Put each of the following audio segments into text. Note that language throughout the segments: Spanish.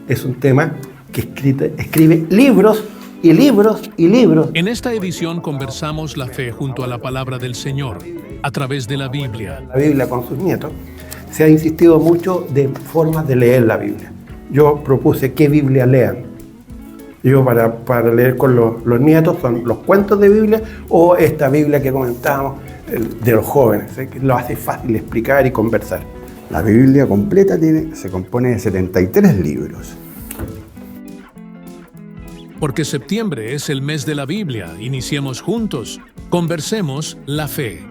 es un tema que escribe libros y libros y libros. En esta edición conversamos la fe junto a la palabra del Señor, a través de la Biblia. La Biblia con sus nietos. Se ha insistido mucho de formas de leer la Biblia. Yo propuse qué Biblia lean. Yo para leer con los nietos son los cuentos de Biblia o esta Biblia que comentábamos de los jóvenes, que lo hace fácil explicar y conversar. La Biblia completa se compone de 73 libros. Porque septiembre es el mes de la Biblia, iniciemos juntos, conversemos la fe.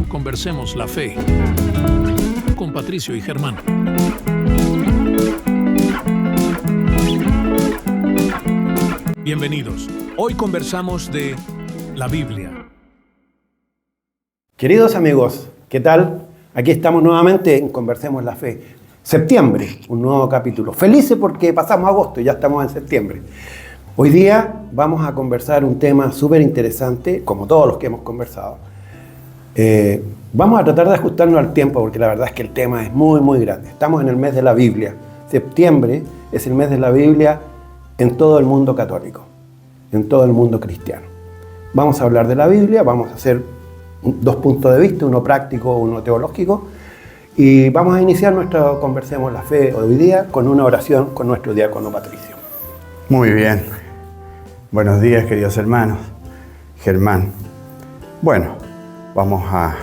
Conversemos la fe con Patricio y Germán. Bienvenidos. Hoy conversamos de la Biblia. Queridos amigos, ¿qué tal? Aquí estamos nuevamente en Conversemos la Fe. Septiembre, un nuevo capítulo. Felices porque pasamos agosto y ya estamos en septiembre. Hoy día vamos a conversar un tema súper interesante, como todos los que hemos conversado. Vamos a tratar de ajustarnos al tiempo porque la verdad es que el tema es muy, muy grande. Estamos en el mes de la Biblia. Septiembre es el mes de la Biblia en todo el mundo católico, en todo el mundo cristiano. Vamos a hablar de la Biblia, vamos a hacer dos puntos de vista, uno práctico, uno teológico, y vamos a iniciar nuestro Conversemos la Fe hoy día con una oración con nuestro diácono Patricio. Muy bien. Buenos días, queridos hermanos. Germán. Bueno, vamos a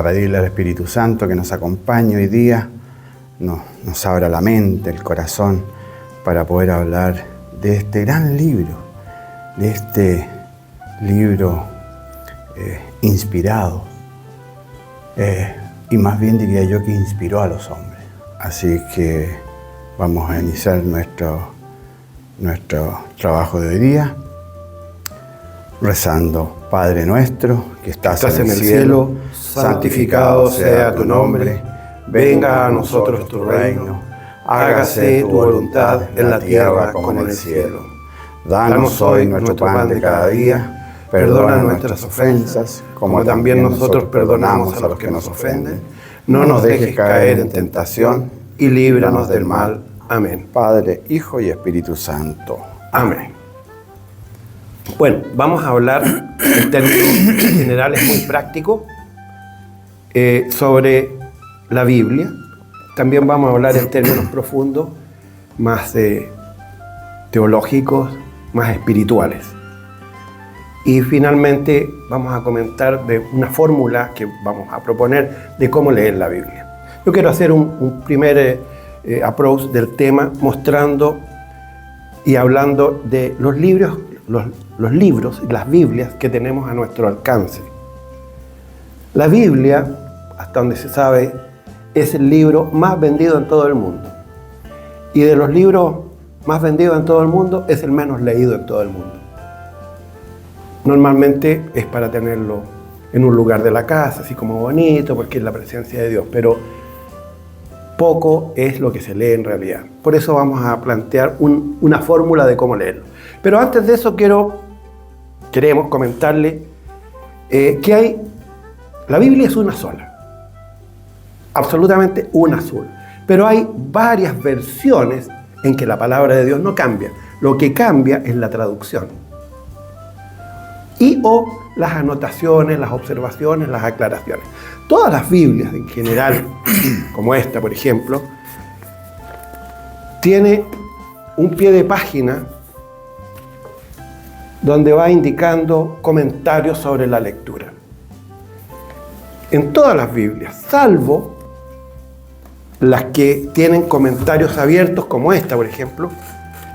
pedirle al Espíritu Santo que nos acompañe hoy día, nos abra la mente, el corazón, para poder hablar de este gran libro, de este libro inspirado, y más bien diría yo que inspiró a los hombres. Así que vamos a iniciar nuestro trabajo de hoy día, rezando. Padre nuestro, que estás en el cielo, santificado sea tu nombre, venga a nosotros tu reino, hágase tu voluntad en la tierra como en el cielo. Danos hoy nuestro pan de cada día, perdona nuestras ofensas, como también nosotros perdonamos a los que nos ofenden. No nos dejes caer en tentación y líbranos del mal. Amén. Padre, Hijo y Espíritu Santo. Amén. Bueno, vamos a hablar en términos generales muy prácticos sobre la Biblia. También vamos a hablar en términos profundos, más teológicos, más espirituales. Y finalmente vamos a comentar de una fórmula que vamos a proponer de cómo leer la Biblia. Yo quiero hacer un primer approach del tema mostrando y hablando de los libros y las Biblias que tenemos a nuestro alcance. La Biblia, hasta donde se sabe, es el libro más vendido en todo el mundo. Y de los libros más vendidos en todo el mundo, es el menos leído en todo el mundo. Normalmente es para tenerlo en un lugar de la casa, así como bonito, porque es la presencia de Dios, pero poco es lo que se lee en realidad. Por eso vamos a plantear una fórmula de cómo leerlo. Pero antes de eso queremos comentarle que la Biblia es una sola, absolutamente una sola, pero hay varias versiones en que la palabra de Dios no cambia. Lo que cambia es la traducción o las anotaciones, las observaciones, las aclaraciones. Todas las Biblias en general, como esta por ejemplo, tiene un pie de página donde va indicando comentarios sobre la lectura. En todas las Biblias, salvo las que tienen comentarios abiertos, como esta, por ejemplo,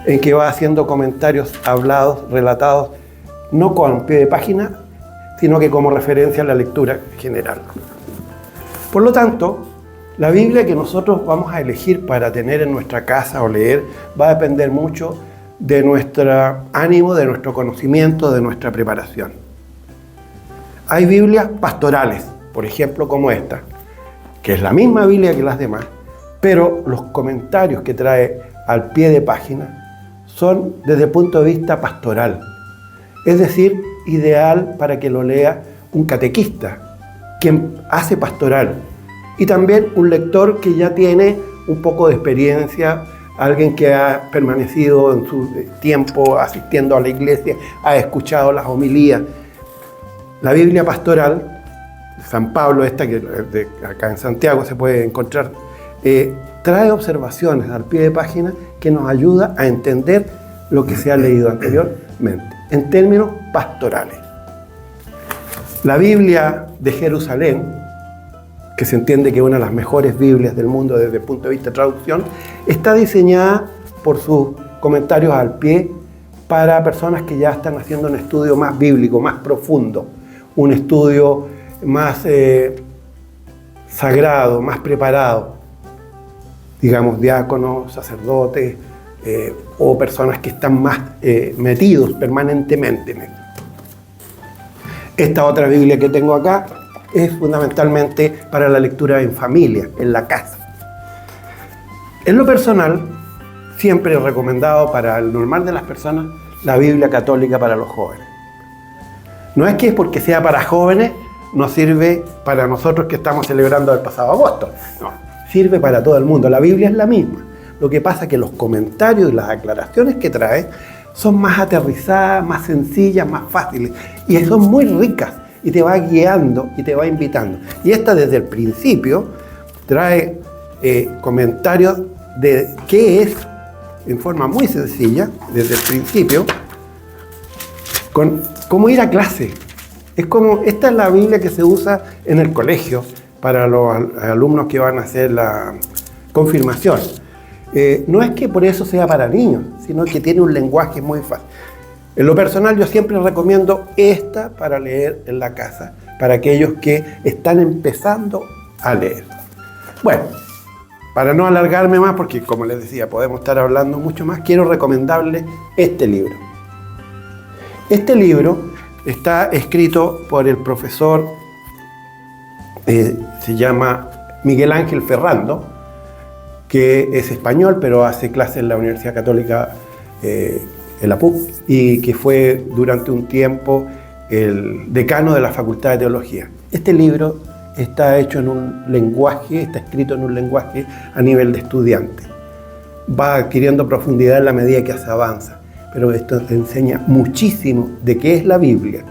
en que va haciendo comentarios hablados, relatados, no con pie de página, sino que como referencia a la lectura general. Por lo tanto, la Biblia que nosotros vamos a elegir para tener en nuestra casa o leer va a depender mucho de nuestro ánimo, de nuestro conocimiento, de nuestra preparación. Hay Biblias pastorales, por ejemplo, como esta, que es la misma Biblia que las demás, pero los comentarios que trae al pie de página son desde el punto de vista pastoral. Es decir, ideal para que lo lea un catequista, quien hace pastoral, y también un lector que ya tiene un poco de experiencia, alguien que ha permanecido en su tiempo asistiendo a la iglesia, ha escuchado las homilías. La Biblia pastoral de San Pablo, esta que acá en Santiago se puede encontrar, trae observaciones al pie de página que nos ayuda a entender lo que se ha leído anteriormente, en términos pastorales. La Biblia de Jerusalén, que se entiende que es una de las mejores Biblias del mundo desde el punto de vista de traducción, está diseñada por sus comentarios al pie para personas que ya están haciendo un estudio más bíblico, más profundo, un estudio más sagrado, más preparado, digamos diáconos, sacerdotes o personas que están más metidos permanentemente en esto. Esta otra Biblia que tengo acá es fundamentalmente para la lectura en familia, en la casa. En lo personal, siempre he recomendado para el normal de las personas la Biblia católica para los jóvenes. No es que porque sea para jóvenes no sirve para nosotros que estamos celebrando el pasado agosto. No, sirve para todo el mundo. La Biblia es la misma. Lo que pasa es que los comentarios y las aclaraciones que trae son más aterrizadas, más sencillas, más fáciles y son muy ricas y te va guiando y te va invitando. Y esta desde el principio trae comentarios de qué es, en forma muy sencilla, desde el principio, con cómo ir a clase. Es como, esta es la Biblia que se usa en el colegio para los alumnos que van a hacer la confirmación. No es que por eso sea para niños, sino que tiene un lenguaje muy fácil. En lo personal yo siempre recomiendo esta para leer en la casa, para aquellos que están empezando a leer. Bueno, para no alargarme más, porque como les decía, podemos estar hablando mucho más, quiero recomendarles este libro. Este libro está escrito por el profesor, se llama Miguel Ángel Ferrando, que es español, pero hace clases en la Universidad Católica en la PUC, y que fue durante un tiempo el decano de la Facultad de Teología. Este libro está hecho en un lenguaje, está escrito en un lenguaje a nivel de estudiante. Va adquiriendo profundidad en la medida que se avanza, pero esto te enseña muchísimo de qué es la Biblia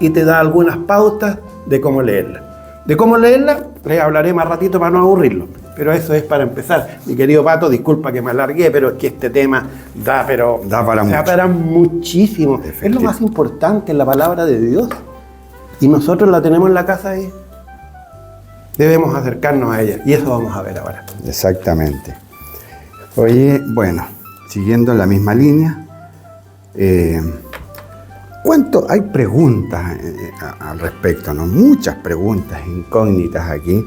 y te da algunas pautas de cómo leerla. De cómo leerla les hablaré más ratito para no aburrirlo, pero eso es para empezar. Mi querido Pato, disculpa que me alargué, pero es que este tema da para muchísimo. Es lo más importante, la palabra de Dios. Y nosotros la tenemos en la casa y debemos acercarnos a ella. Y eso vamos a ver ahora. Exactamente. Oye, bueno, siguiendo la misma línea, ¿cuánto hay preguntas al respecto, ¿no? Muchas preguntas incógnitas aquí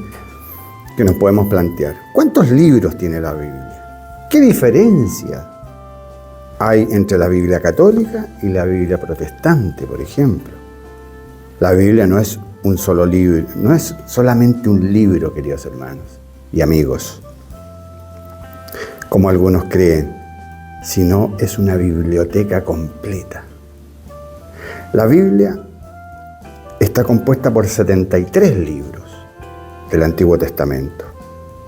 que nos podemos plantear. ¿Cuántos libros tiene la Biblia? ¿Qué diferencia hay entre la Biblia católica y la Biblia protestante, por ejemplo? La Biblia no es un solo libro, no es solamente un libro, queridos hermanos y amigos, como algunos creen, sino es una biblioteca completa. La Biblia está compuesta por 73 libros del Antiguo Testamento.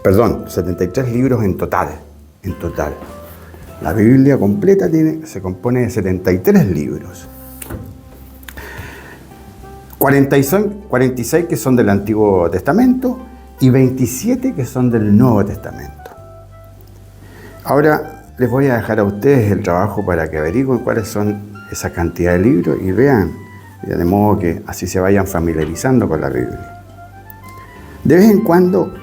Perdón, 73 libros en total. La Biblia completa se compone de 73 libros. 46 que son del Antiguo Testamento y 27 que son del Nuevo Testamento. Ahora les voy a dejar a ustedes el trabajo para que averigüen cuáles son esa cantidad de libros y vean, de modo que así se vayan familiarizando con la Biblia. De vez en cuando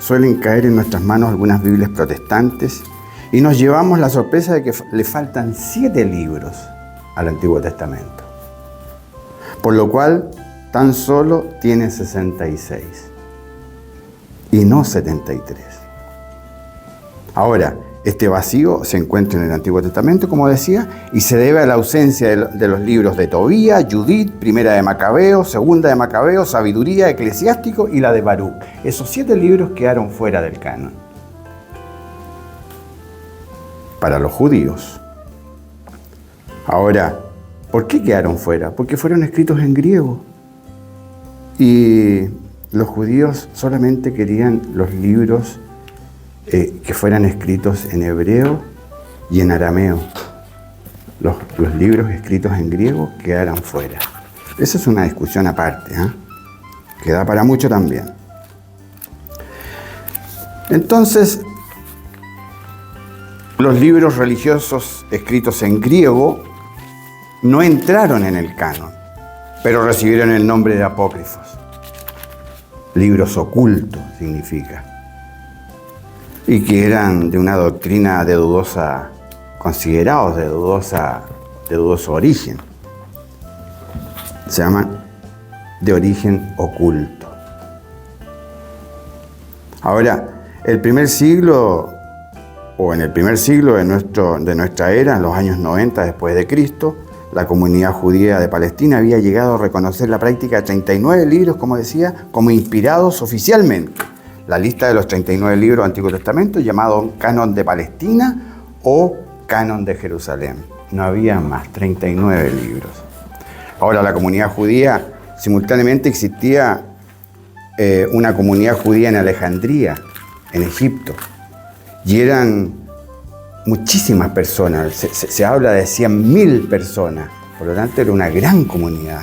suelen caer en nuestras manos algunas Biblias protestantes y nos llevamos la sorpresa de que le faltan 7 libros al Antiguo Testamento, por lo cual tan solo tiene 66 y no 73. Ahora, Este vacío se encuentra en el Antiguo Testamento, como decía, y se debe a la ausencia de los libros de Tobías, Judith, Primera de Macabeos, Segunda de Macabeos, Sabiduría, Eclesiástico y la de Baruch. Esos 7 libros quedaron fuera del canon. Para los judíos. Ahora, ¿por qué quedaron fuera? Porque fueron escritos en griego. Y los judíos solamente querían los libros que fueran escritos en hebreo y en arameo. Los libros escritos en griego quedaran fuera. Esa es una discusión aparte, que da para mucho también. Entonces, los libros religiosos escritos en griego no entraron en el canon, pero recibieron el nombre de apócrifos. Libros ocultos significa. Y que eran de una doctrina de dudosa, considerados de dudoso origen. Se llaman de origen oculto. Ahora, en el primer siglo de nuestra era, en los años 90 después de Cristo, la comunidad judía de Palestina había llegado a reconocer la práctica de 39 libros, como decía, como inspirados oficialmente. La lista de los 39 libros del Antiguo Testamento, llamado Canon de Palestina o Canon de Jerusalén. No había más, 39 libros. Ahora, la comunidad judía, simultáneamente existía una comunidad judía en Alejandría, en Egipto, y eran muchísimas personas, se habla de 100.000 personas, por lo tanto era una gran comunidad.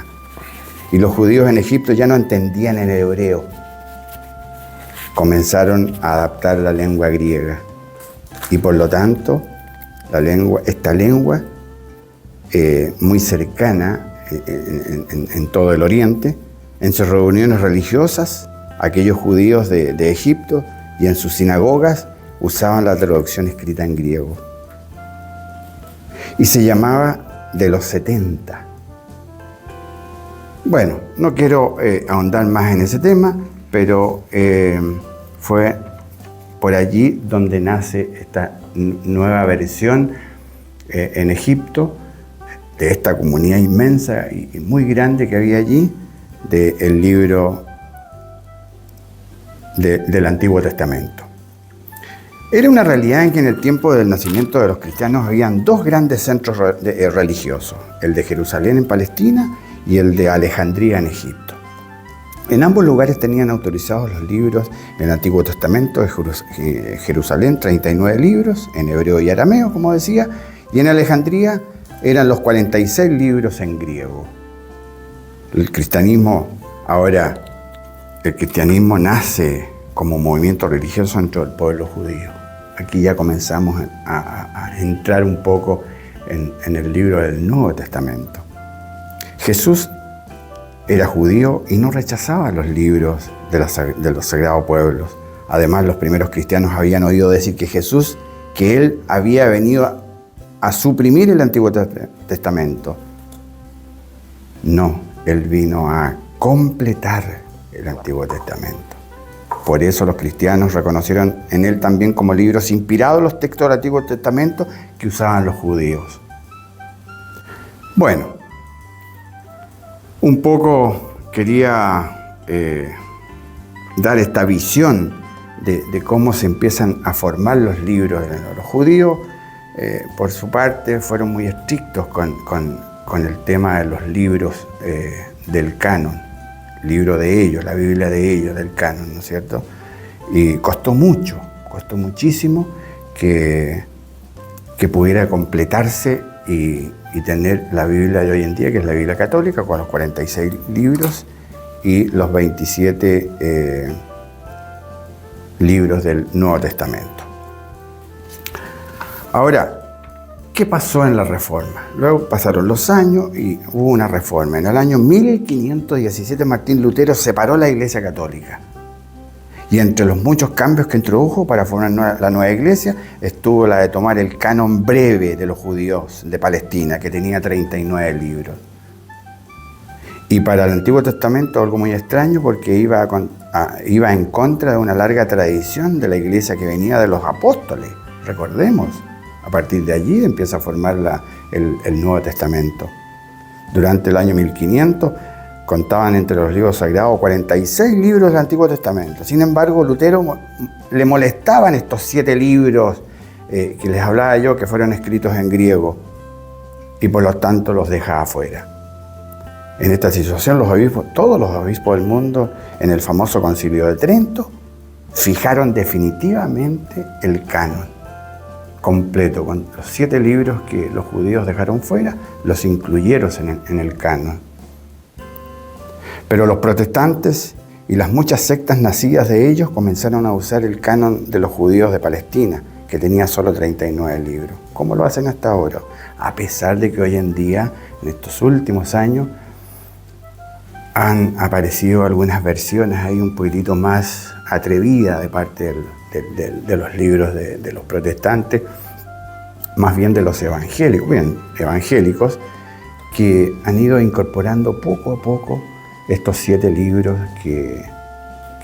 Y los judíos en Egipto ya no entendían el hebreo. Comenzaron a adaptar la lengua griega. Y por lo tanto, esta lengua, muy cercana en todo el Oriente, en sus reuniones religiosas, aquellos judíos de Egipto y en sus sinagogas, usaban la traducción escrita en griego. Y se llamaba de los 70. Bueno, no quiero ahondar más en ese tema, pero fue por allí donde nace esta nueva versión en Egipto, de esta comunidad inmensa y muy grande que había allí, del libro del Antiguo Testamento. Era una realidad en que en el tiempo del nacimiento de los cristianos habían 2 grandes centros religiosos, el de Jerusalén en Palestina y el de Alejandría en Egipto. En ambos lugares tenían autorizados los libros del Antiguo Testamento de Jerusalén, 39 libros, en hebreo y arameo, como decía, y en Alejandría eran los 46 libros en griego. El cristianismo nace como movimiento religioso entre el pueblo judío. Aquí ya comenzamos a entrar un poco en el libro del Nuevo Testamento. Jesús era judío y no rechazaba los libros de los sagrados pueblos. Además, los primeros cristianos habían oído decir que él había venido a suprimir el Antiguo Testamento. No, él vino a completar el Antiguo Testamento. Por eso los cristianos reconocieron en él también como libros inspirados los textos del Antiguo Testamento que usaban los judíos. Bueno, un poco quería dar esta visión de cómo se empiezan a formar los libros. Los judíos, por su parte, fueron muy estrictos con el tema de los libros del canon. Libro de ellos, la Biblia de ellos, del canon, ¿no es cierto? Y costó muchísimo que pudiera completarse y tener la Biblia de hoy en día, que es la Biblia católica, con los 46 libros y los 27 libros del Nuevo Testamento. Ahora, ¿qué pasó en la Reforma? Luego pasaron los años y hubo una reforma. En el año 1517 Martín Lutero separó la Iglesia Católica. Y entre los muchos cambios que introdujo para formar la nueva iglesia estuvo la de tomar el canon breve de los judíos de Palestina, que tenía 39 libros. Y para el Antiguo Testamento algo muy extraño, porque iba en contra de una larga tradición de la iglesia que venía de los apóstoles. recordemos, a partir de allí empieza a formar el Nuevo Testamento. Durante el año 1500 contaban entre los libros sagrados 46 libros del Antiguo Testamento. Sin embargo, Lutero le molestaban estos 7 libros que les hablaba yo, que fueron escritos en griego, y por lo tanto los dejaba afuera. En esta situación, todos los obispos del mundo, en el famoso Concilio de Trento, fijaron definitivamente el canon completo, con los 7 libros que los judíos dejaron fuera, los incluyeron en el canon. Pero los protestantes y las muchas sectas nacidas de ellos comenzaron a usar el canon de los judíos de Palestina, que tenía solo 39 libros. ¿Cómo lo hacen hasta ahora? A pesar de que hoy en día, en estos últimos años, han aparecido algunas versiones ahí un poquitito más atrevidas de parte de los libros de los protestantes, más bien de los evangélicos, que han ido incorporando poco a poco estos 7 libros que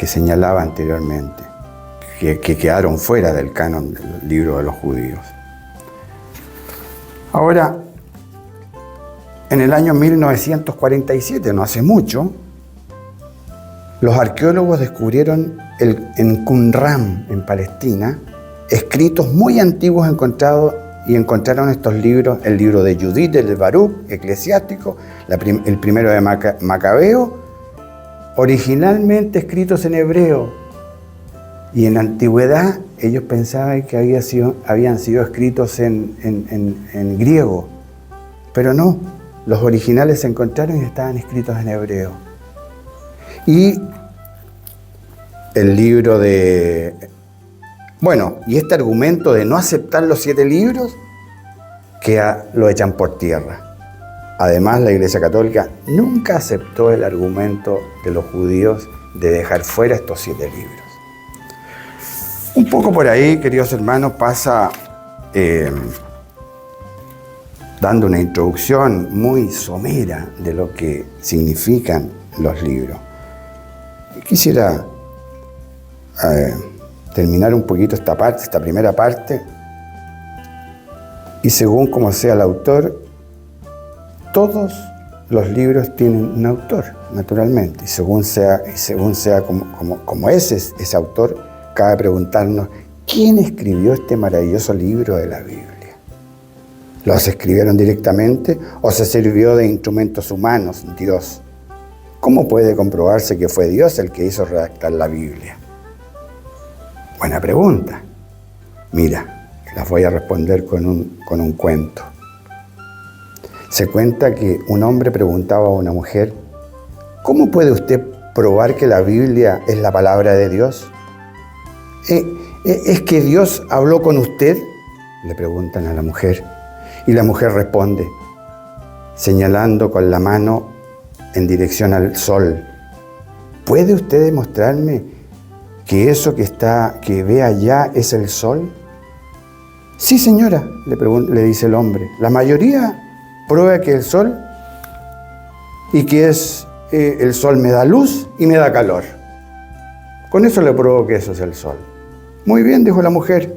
señalaba anteriormente, que quedaron fuera del canon del libro de los judíos. Ahora, en el año 1947, no hace mucho, los arqueólogos descubrieron en Qumran, en Palestina, escritos muy antiguos encontraron estos libros, el libro de Judith, el de Baruch, eclesiástico, el primero de Macabeo, originalmente escritos en hebreo. Y en la antigüedad ellos pensaban que habían sido escritos en griego, pero no, los originales se encontraron y estaban escritos en hebreo. Y el libro y este argumento de no aceptar los 7 libros, que lo echan por tierra. Además, la Iglesia Católica nunca aceptó el argumento de los judíos de dejar fuera estos 7 libros. Un poco por ahí, queridos hermanos, pasa dando una introducción muy somera de lo que significan los libros. Quisiera terminar un poquito esta primera parte, y según como sea el autor, todos los libros tienen un autor, naturalmente, y según sea como es ese autor, cabe preguntarnos, ¿quién escribió este maravilloso libro de la Biblia? ¿Los escribieron directamente o se sirvió de instrumentos humanos, Dios? ¿Cómo puede comprobarse que fue Dios el que hizo redactar la Biblia? Buena pregunta. Mira, las voy a responder con un cuento. Se cuenta que un hombre preguntaba a una mujer, ¿cómo puede usted probar que la Biblia es la palabra de Dios? ¿Es que Dios habló con usted? Le preguntan a la mujer. Y la mujer responde, señalando con la mano en dirección al sol. ¿Puede usted demostrarme que eso que ve allá es el sol? Sí, señora, le dice el hombre. La mayoría prueba que el sol el sol me da luz y me da calor. Con eso le pruebo que eso es el sol. Muy bien, dijo la mujer.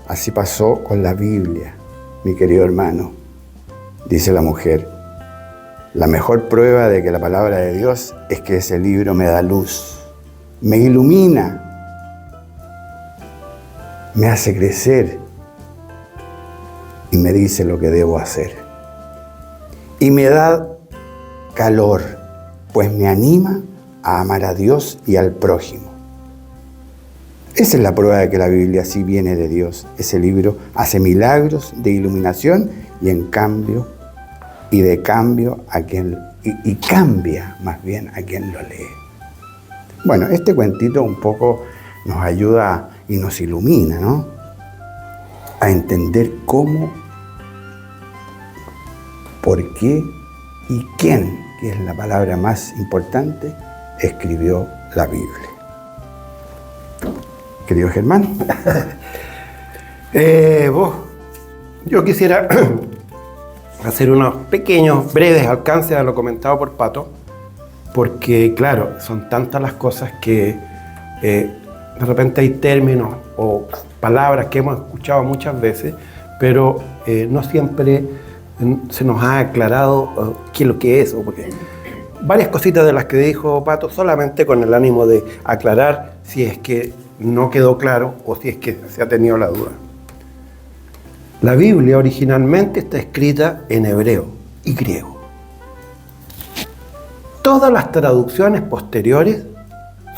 Así pasó con la Biblia, mi querido hermano. Dice la mujer, la mejor prueba de que la palabra de Dios es que ese libro me da luz, me ilumina, me hace crecer y me dice lo que debo hacer. Y me da calor, pues me anima a amar a Dios y al prójimo. Esa es la prueba de que la Biblia sí viene de Dios. Ese libro hace milagros de iluminación y cambia más bien a quien lo lee. Bueno, este cuentito un poco nos ayuda y nos ilumina, ¿no? A entender cómo, por qué y quién, que es la palabra más importante, escribió la Biblia. Querido Germán. Yo quisiera hacer unos pequeños, breves alcances a lo comentado por Pato, porque, claro, son tantas las cosas que de repente hay términos o palabras que hemos escuchado muchas veces, pero no siempre se nos ha aclarado qué es lo que es. Porque varias cositas de las que dijo Pato, solamente con el ánimo de aclarar si es que no quedó claro o si es que se ha tenido la duda. La Biblia originalmente está escrita en hebreo y griego. Todas las traducciones posteriores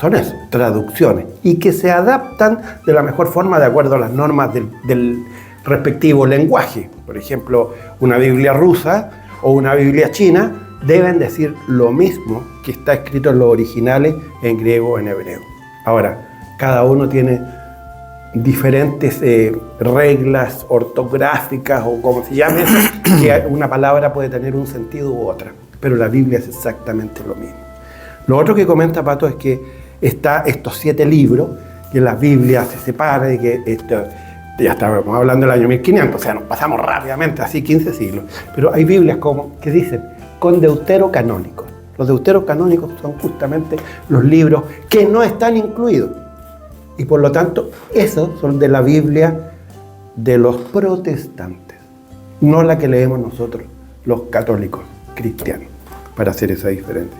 son eso, traducciones, y que se adaptan de la mejor forma de acuerdo a las normas del respectivo lenguaje. Por ejemplo, una Biblia rusa o una Biblia china deben decir lo mismo que está escrito en los originales en griego o en hebreo. Ahora, cada uno tiene diferentes reglas ortográficas o como se llame eso, que una palabra puede tener un sentido u otra, pero la Biblia es exactamente lo mismo. Lo otro que comenta Pato es que está estos 7 libros, que la Biblia se separa y que ya estábamos hablando del año 1500, o sea, nos pasamos rápidamente, así 15 siglos, pero hay Biblias como que dicen con deuterocanónicos. Los deuterocanónicos son justamente los libros que no están incluidos. Y por lo tanto, esos son de la Biblia de los protestantes, no la que leemos nosotros, los católicos cristianos, para hacer esa diferencia.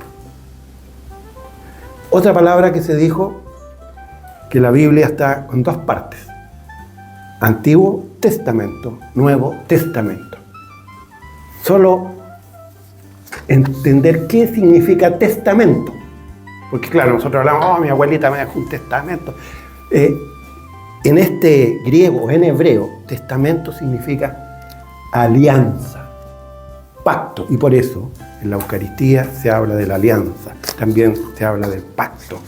Otra palabra que se dijo, que la Biblia está con 2 partes. Antiguo Testamento, Nuevo Testamento. Solo entender qué significa testamento. Porque claro, nosotros hablamos, mi abuelita me dejó un testamento. En este griego, en hebreo, testamento significa alianza, pacto. Y por eso en la Eucaristía se habla de la alianza, también se habla del pacto.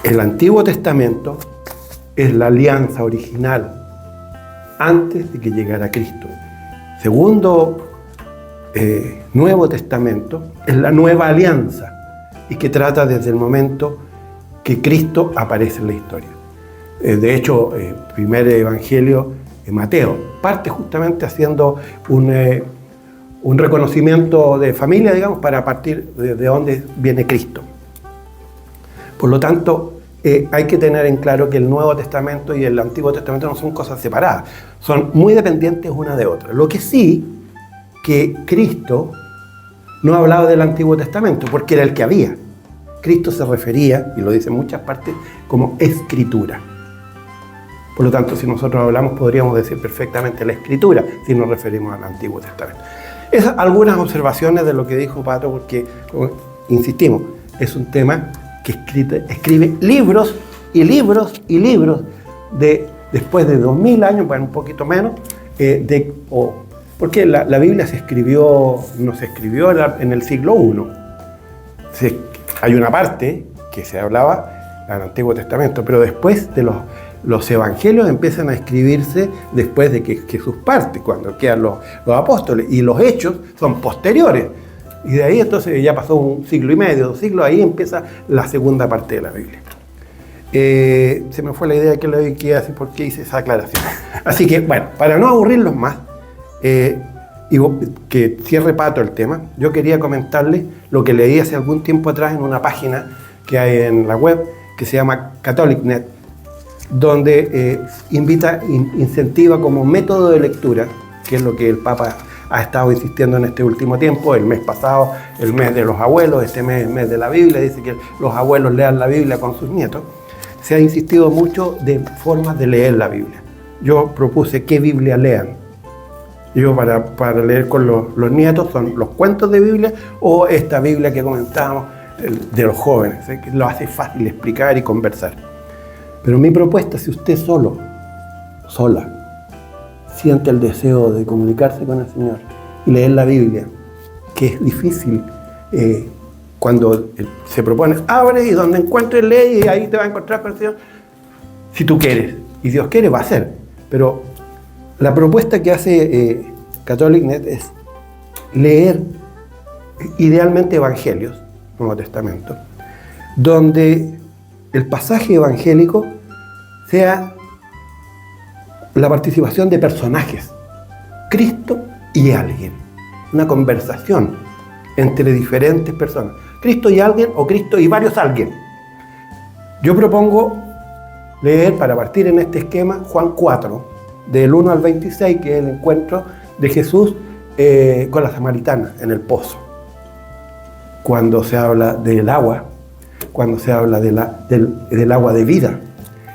El Antiguo Testamento es la alianza original antes de que llegara Cristo. Segundo, Nuevo Testamento es la nueva alianza y que trata desde el momento que Cristo aparece en la historia. De hecho, el primer evangelio de Mateo parte justamente haciendo un reconocimiento de familia, digamos, para partir de dónde viene Cristo. Por lo tanto, hay que tener en claro que el Nuevo Testamento y el Antiguo Testamento no son cosas separadas, son muy dependientes una de otra. Lo que sí, que Cristo no hablaba del Antiguo Testamento, porque era el que había. Cristo se refería, y lo dice en muchas partes, como escritura. Por lo tanto, si nosotros hablamos, podríamos decir perfectamente la escritura, si nos referimos al Antiguo Testamento. Esas algunas observaciones de lo que dijo Pato, porque, como insistimos, es un tema que escribe libros y libros y libros después de 2000 años, bueno, un poquito menos, porque la Biblia no se escribió en el siglo I. Hay una parte que se hablaba del Antiguo Testamento, pero después de los evangelios empiezan a escribirse después de que Jesús parte, cuando quedan los apóstoles, y los hechos son posteriores. Y de ahí entonces ya pasó 1 siglo y medio, 2 siglos, ahí empieza la segunda parte de la Biblia. Se me fue la idea que le iba a decir por qué hice esa aclaración. Así que, bueno, para no aburrirlos más, y que cierre Pato el tema, yo quería comentarles lo que leí hace algún tiempo atrás en una página que hay en la web, que se llama CatholicNet, donde incentiva como método de lectura, que es lo que el Papa ha estado insistiendo en este último tiempo, el mes pasado, el mes de los abuelos, este mes, el mes de la Biblia, dice que los abuelos lean la Biblia con sus nietos. Se ha insistido mucho de formas de leer la Biblia. Yo propuse qué Biblia lean. Yo para leer con los nietos son los cuentos de Biblia o esta Biblia que comentábamos de los jóvenes, que lo hace fácil explicar y conversar. Pero mi propuesta, si usted sola, siente el deseo de comunicarse con el Señor y leer la Biblia, que es difícil cuando se propone, abre y donde encuentres lee y ahí te va a encontrar con el Señor. Si tú quieres, y Dios quiere, va a ser. Pero la propuesta que hace CatholicNet es leer idealmente evangelios, Nuevo Testamento, donde el pasaje evangélico sea la participación de personajes, Cristo y alguien, una conversación entre diferentes personas, Cristo y alguien o Cristo y varios alguien. Yo propongo leer, para partir en este esquema, Juan 4, del 1 al 26, que es el encuentro de Jesús con la samaritana en el pozo. Cuando se habla del agua, cuando se habla del agua de vida,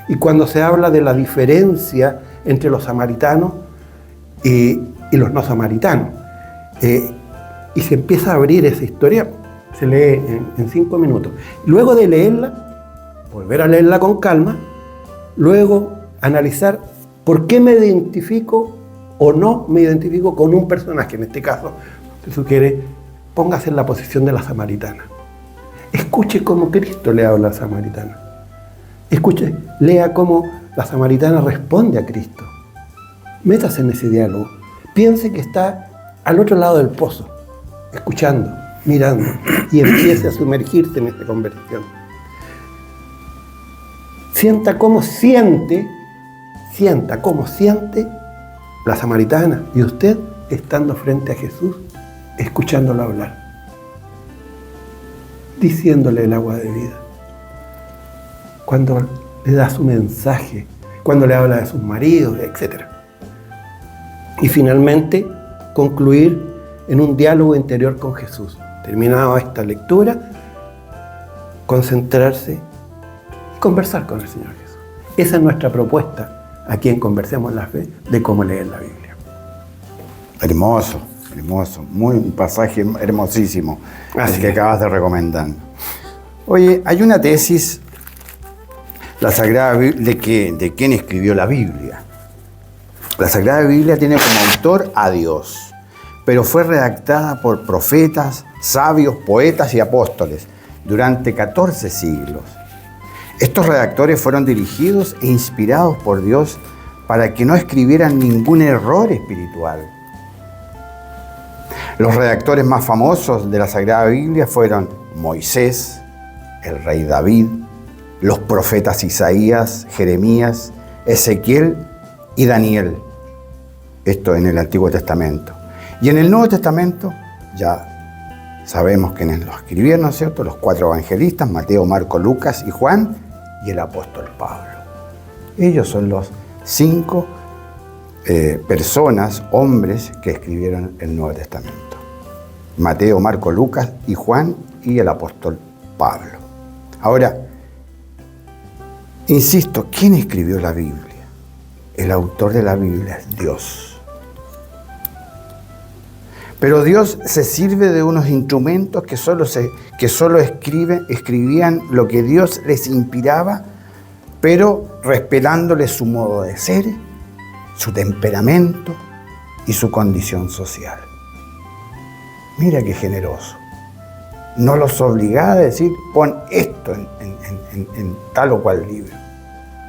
y cuando se habla de la diferencia entre los samaritanos y los no samaritanos. Y se empieza a abrir esa historia, se lee en 5 minutos. Luego de leerla, volver a leerla con calma, luego analizar por qué me identifico o no me identifico con un personaje. En este caso, si tú quieres, póngase en la posición de la samaritana. Escuche cómo Cristo le habla a la samaritana. Escuche, lea cómo la samaritana responde a Cristo. Métase en ese diálogo. Piense que está al otro lado del pozo, escuchando, mirando, y empiece a sumergirse en esta conversación. Sienta cómo siente la samaritana y usted estando frente a Jesús, escuchándolo hablar, diciéndole el agua de vida. Cuando le da su mensaje, cuando le habla de sus maridos, etc. Y finalmente, concluir en un diálogo interior con Jesús. Terminada esta lectura, concentrarse y conversar con el Señor Jesús. Esa es nuestra propuesta aquí en Conversemos la Fe de cómo leer la Biblia. Hermoso, hermoso. Un pasaje hermosísimo, el que acabas de recomendar. Oye, hay una tesis, la Sagrada Biblia, de quién escribió la Biblia. La Sagrada Biblia tiene como autor a Dios, pero fue redactada por profetas, sabios, poetas y apóstoles durante 14 siglos. Estos redactores fueron dirigidos e inspirados por Dios para que no escribieran ningún error espiritual. Los redactores más famosos de la Sagrada Biblia fueron Moisés, el rey David, los profetas Isaías, Jeremías, Ezequiel y Daniel. Esto en el Antiguo Testamento. Y en el Nuevo Testamento ya sabemos quiénes lo escribieron, ¿no es cierto? Los 4 evangelistas, Mateo, Marco, Lucas y Juan, y el apóstol Pablo. Ellos son los 5 personas, hombres, que escribieron el Nuevo Testamento. Mateo, Marco, Lucas y Juan y el apóstol Pablo. Ahora, insisto, ¿quién escribió la Biblia? El autor de la Biblia es Dios. Pero Dios se sirve de unos instrumentos que solo escribían lo que Dios les inspiraba, pero respetándole su modo de ser, su temperamento y su condición social. Mira qué generoso. No los obligaba a decir, pon esto en tal o cual libro.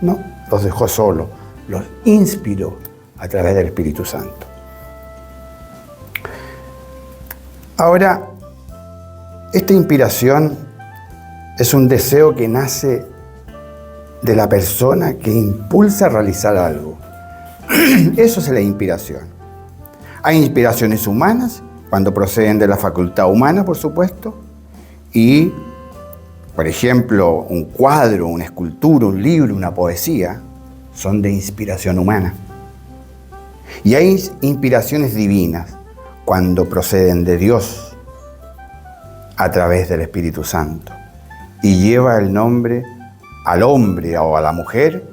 No, los dejó solos, los inspiró a través del Espíritu Santo. Ahora, esta inspiración es un deseo que nace de la persona que impulsa a realizar algo. Eso es la inspiración. Hay inspiraciones humanas, cuando proceden de la facultad humana, por supuesto, y, por ejemplo, un cuadro, una escultura, un libro, una poesía, son de inspiración humana. Y hay inspiraciones divinas, cuando proceden de Dios a través del Espíritu Santo y lleva el nombre al hombre o a la mujer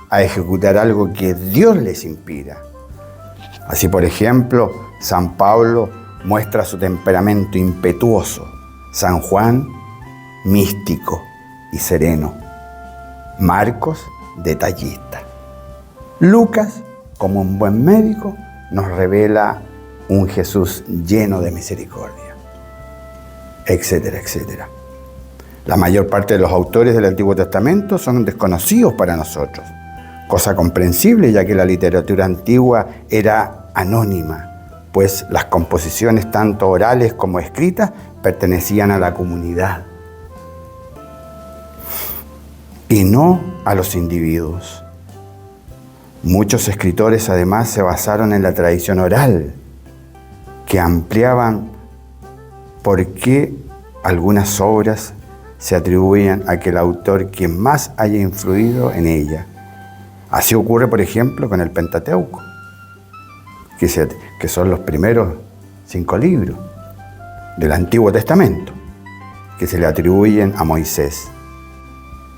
a ejecutar algo que Dios les inspira. Así, por ejemplo, San Pablo muestra su temperamento impetuoso, San Juan místico y sereno, Marcos detallista. Lucas, como un buen médico, nos revela un Jesús lleno de misericordia, etcétera, etcétera. La mayor parte de los autores del Antiguo Testamento son desconocidos para nosotros, cosa comprensible ya que la literatura antigua era anónima, pues las composiciones tanto orales como escritas pertenecían a la comunidad y no a los individuos. Muchos escritores además se basaron en la tradición oral, que ampliaban por qué algunas obras se atribuyen a que el autor que más haya influido en ella. Así ocurre, por ejemplo, con el Pentateuco, que son los primeros 5 libros del Antiguo Testamento, que se le atribuyen a Moisés,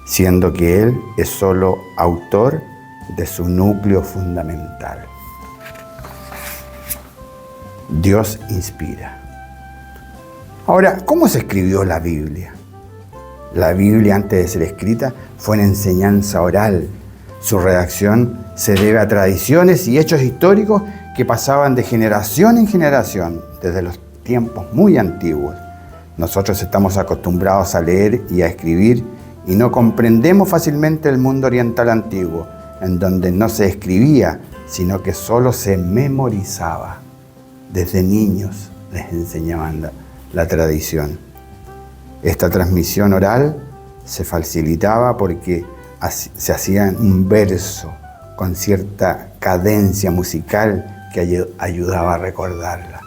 siendo que él es solo autor de su núcleo fundamental. Dios inspira. Ahora, ¿cómo se escribió la Biblia? La Biblia, antes de ser escrita, fue una enseñanza oral. Su redacción se debe a tradiciones y hechos históricos que pasaban de generación en generación, desde los tiempos muy antiguos. Nosotros estamos acostumbrados a leer y a escribir y no comprendemos fácilmente el mundo oriental antiguo, en donde no se escribía, sino que solo se memorizaba. Desde niños les enseñaban la tradición. Esta transmisión oral se facilitaba porque se hacía un verso con cierta cadencia musical que ayudaba a recordarla,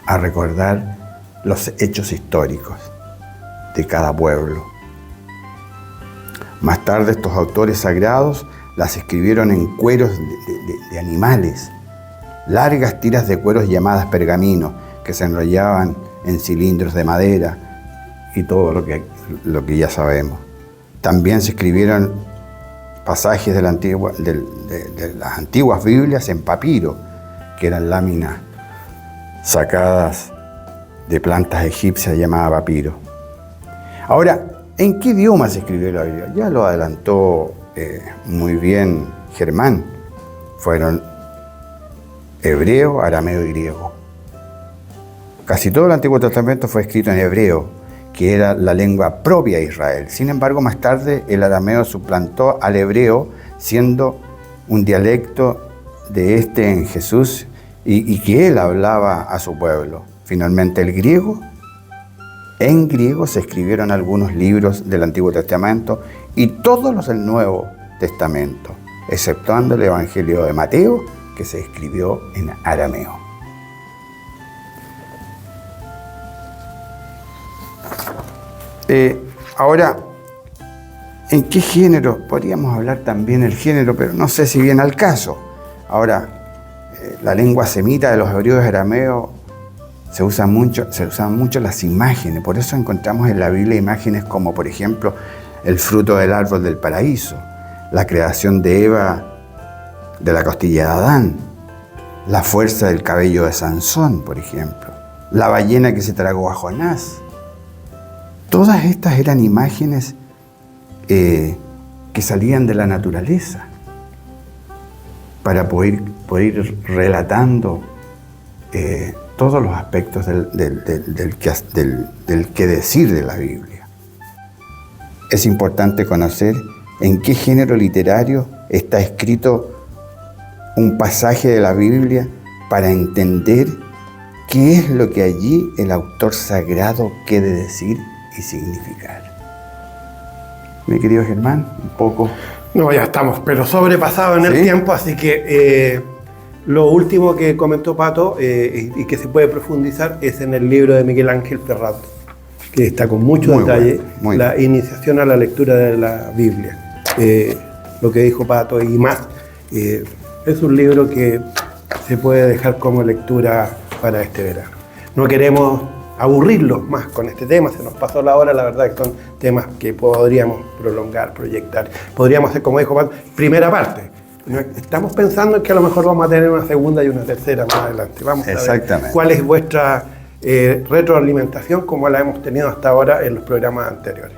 a recordar los hechos históricos de cada pueblo. Más tarde estos autores sagrados las escribieron en cueros de animales, largas tiras de cueros llamadas pergaminos, que se enrollaban en cilindros de madera y todo lo que ya sabemos. También se escribieron pasajes de las antiguas Biblias en papiro, que eran láminas sacadas de plantas egipcias llamadas papiro. Ahora, ¿en qué idioma se escribió la Biblia? Ya lo adelantó muy bien Germán. Fueron hebreo, arameo y griego. Casi todo el Antiguo Testamento fue escrito en hebreo, que era la lengua propia de Israel. Sin embargo, más tarde el arameo suplantó al hebreo, siendo un dialecto de en Jesús y que él hablaba a su pueblo. Finalmente el griego. En griego se escribieron algunos libros del Antiguo Testamento y todos los del Nuevo Testamento, exceptuando el Evangelio de Mateo, que se escribió en arameo. Ahora, ¿en qué género? Podríamos hablar también del género, pero no sé si viene al caso. Ahora, la lengua semita de los hebreos y arameos se usan mucho las imágenes. Por eso encontramos en la Biblia imágenes como, por ejemplo, el fruto del árbol del paraíso, la creación de Eva de la costilla de Adán, la fuerza del cabello de Sansón, por ejemplo, la ballena que se tragó a Jonás. Todas estas eran imágenes que salían de la naturaleza para poder ir relatando todos los aspectos del que decir de la Biblia. Es importante conocer en qué género literario está escrito un pasaje de la Biblia para entender qué es lo que allí el autor sagrado quiere decir y significar. Mi querido Germán, un poco... No, ya estamos, pero sobrepasados en el tiempo, así que lo último que comentó Pato y que se puede profundizar es en el libro de Miguel Ángel Ferrat, que está con mucho detalle, la iniciación a la lectura de la Biblia. Lo que dijo Pato y más, es un libro que se puede dejar como lectura para este verano. No queremos aburrirlos más con este tema, se nos pasó la hora, la verdad que son temas que podríamos prolongar, proyectar. Podríamos hacer, como dijo Pato, primera parte. Estamos pensando en que a lo mejor vamos a tener una segunda y una tercera más adelante. Vamos a ver cuál es vuestra retroalimentación, como la hemos tenido hasta ahora en los programas anteriores.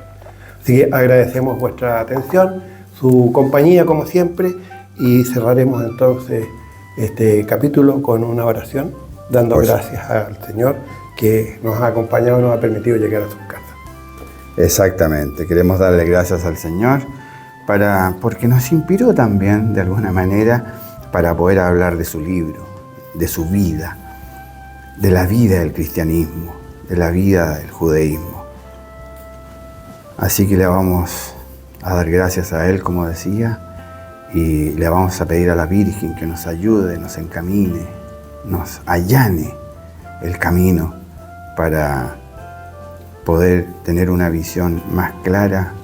Así que agradecemos vuestra atención, su compañía como siempre, y cerraremos entonces este capítulo con una oración, dando gracias al Señor que nos ha acompañado y nos ha permitido llegar a sus casas. Exactamente, queremos darle gracias al Señor porque nos inspiró también, de alguna manera, para poder hablar de su libro, de su vida, de la vida del cristianismo, de la vida del judaísmo. Así que le vamos a dar gracias a Él, como decía, y le vamos a pedir a la Virgen que nos ayude, nos encamine, nos allane el camino para poder tener una visión más clara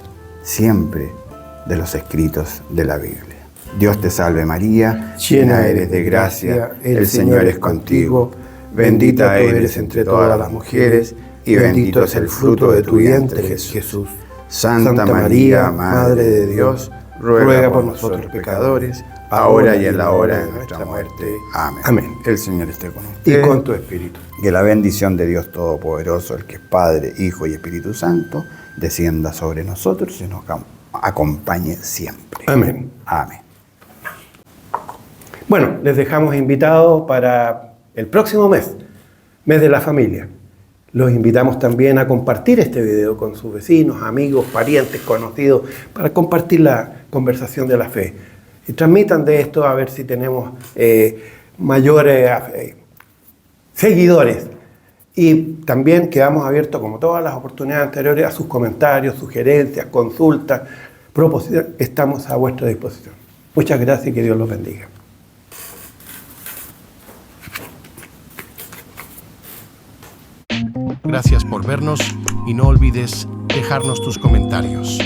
siempre de los escritos de la Biblia. Dios te salve María, llena eres de gracia, el Señor es contigo, bendita eres entre todas las mujeres, y bendito es el fruto de tu vientre, Jesús. Santa María, Madre de Dios, ruega por nosotros pecadores, ahora y en la hora de nuestra muerte. Amén. Amén. El Señor esté con usted. Y con tu espíritu. Que la bendición de Dios Todopoderoso, el que es Padre, Hijo y Espíritu Santo, descienda sobre nosotros y nos acompañe siempre. Amén. Amén. Bueno, les dejamos invitados para el próximo mes de la familia. Los invitamos también a compartir este video con sus vecinos, amigos, parientes, conocidos, para compartir la conversación de la fe. Y transmitan de esto a ver si tenemos mayores seguidores. Y también quedamos abiertos, como todas las oportunidades anteriores, a sus comentarios, sugerencias, consultas, proposiciones. Estamos a vuestra disposición. Muchas gracias y que Dios los bendiga. Gracias por vernos y no olvides dejarnos tus comentarios.